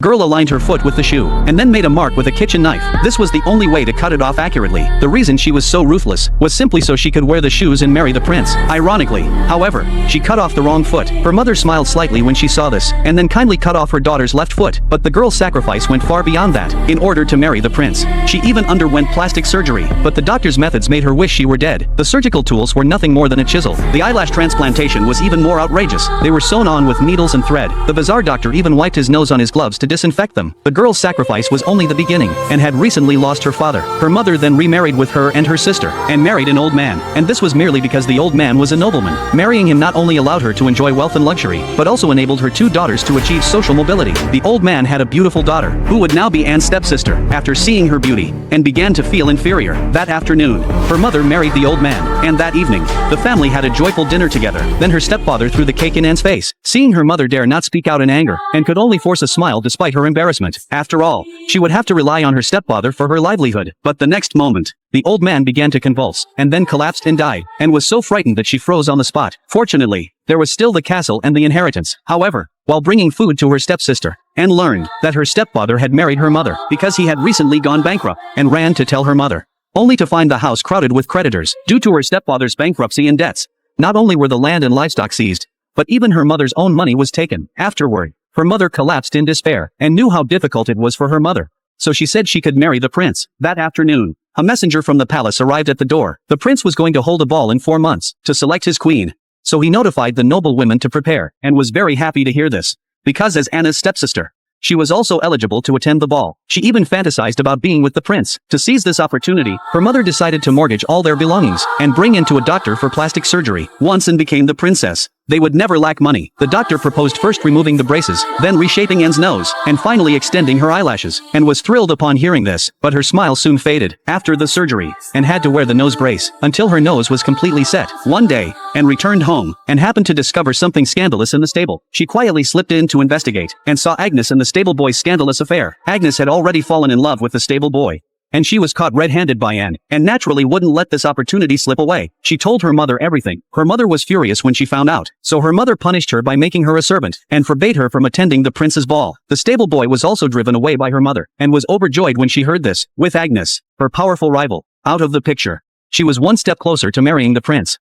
Girl aligned her foot with the shoe, and then made a mark with a kitchen knife. This was the only way to cut it off accurately. The reason she was so ruthless was simply so she could wear the shoes and marry the prince. Ironically, however, she cut off the wrong foot. Her mother smiled slightly when she saw this, and then kindly cut off her daughter's left foot. But the girl's sacrifice went far beyond that. In order to marry the prince, she even underwent plastic surgery, but the doctor's methods made her wish she were dead. The surgical tools were nothing more than a chisel. The eyelash transplantation was even more outrageous. They were sewn on with needles and thread. The bizarre doctor even wiped his nose on his gloves to disinfect them. The girl's sacrifice was only the beginning, and had recently lost her father. Her mother then remarried with her and her sister, and married an old man, and this was merely because the old man was a nobleman. Marrying him not only allowed her to enjoy wealth and luxury, but also enabled her two daughters to achieve social mobility. The old man had a beautiful daughter, who would now be Anne's stepsister. After seeing her beauty, and began to feel inferior. That afternoon, her mother married the old man, and that evening, the family had a joyful dinner together. Then her stepfather threw the cake in Anne's face. Seeing her mother dare not speak out in anger, and could only force a smile despite her embarrassment. After all, she would have to rely on her stepfather for her livelihood. But the next moment, the old man began to convulse, and then collapsed and died, and was so frightened that she froze on the spot. Fortunately, there was still the castle and the inheritance. However, while bringing food to her stepsister, Anne learned that her stepfather had married her mother because he had recently gone bankrupt, and ran to tell her mother, only to find the house crowded with creditors due to her stepfather's bankruptcy and debts. Not only were the land and livestock seized, but even her mother's own money was taken. Afterward, her mother collapsed in despair, and knew how difficult it was for her mother. So she said she could marry the prince. That afternoon, a messenger from the palace arrived at the door. The prince was going to hold a ball in 4 months, to select his queen. So he notified the noble women to prepare, and was very happy to hear this. Because as Anna's stepsister, she was also eligible to attend the ball. She even fantasized about being with the prince. To seize this opportunity, her mother decided to mortgage all their belongings, and bring in to a doctor for plastic surgery. Once Anne became the princess, they would never lack money. The doctor proposed first removing the braces, then reshaping Anne's nose, and finally extending her eyelashes, and was thrilled upon hearing this. But her smile soon faded after the surgery, and had to wear the nose brace until her nose was completely set. One day, Anne returned home, and happened to discover something scandalous in the stable. She quietly slipped in to investigate, and saw Agnes and the stable boy's scandalous affair. Agnes had already fallen in love with the stable boy, and she was caught red-handed by Anne, and naturally wouldn't let this opportunity slip away. She told her mother everything. Her mother was furious when she found out, so her mother punished her by making her a servant, and forbade her from attending the prince's ball. The stable boy was also driven away by her mother, and was overjoyed when she heard this. With Agnes, her powerful rival, out of the picture, she was one step closer to marrying the prince.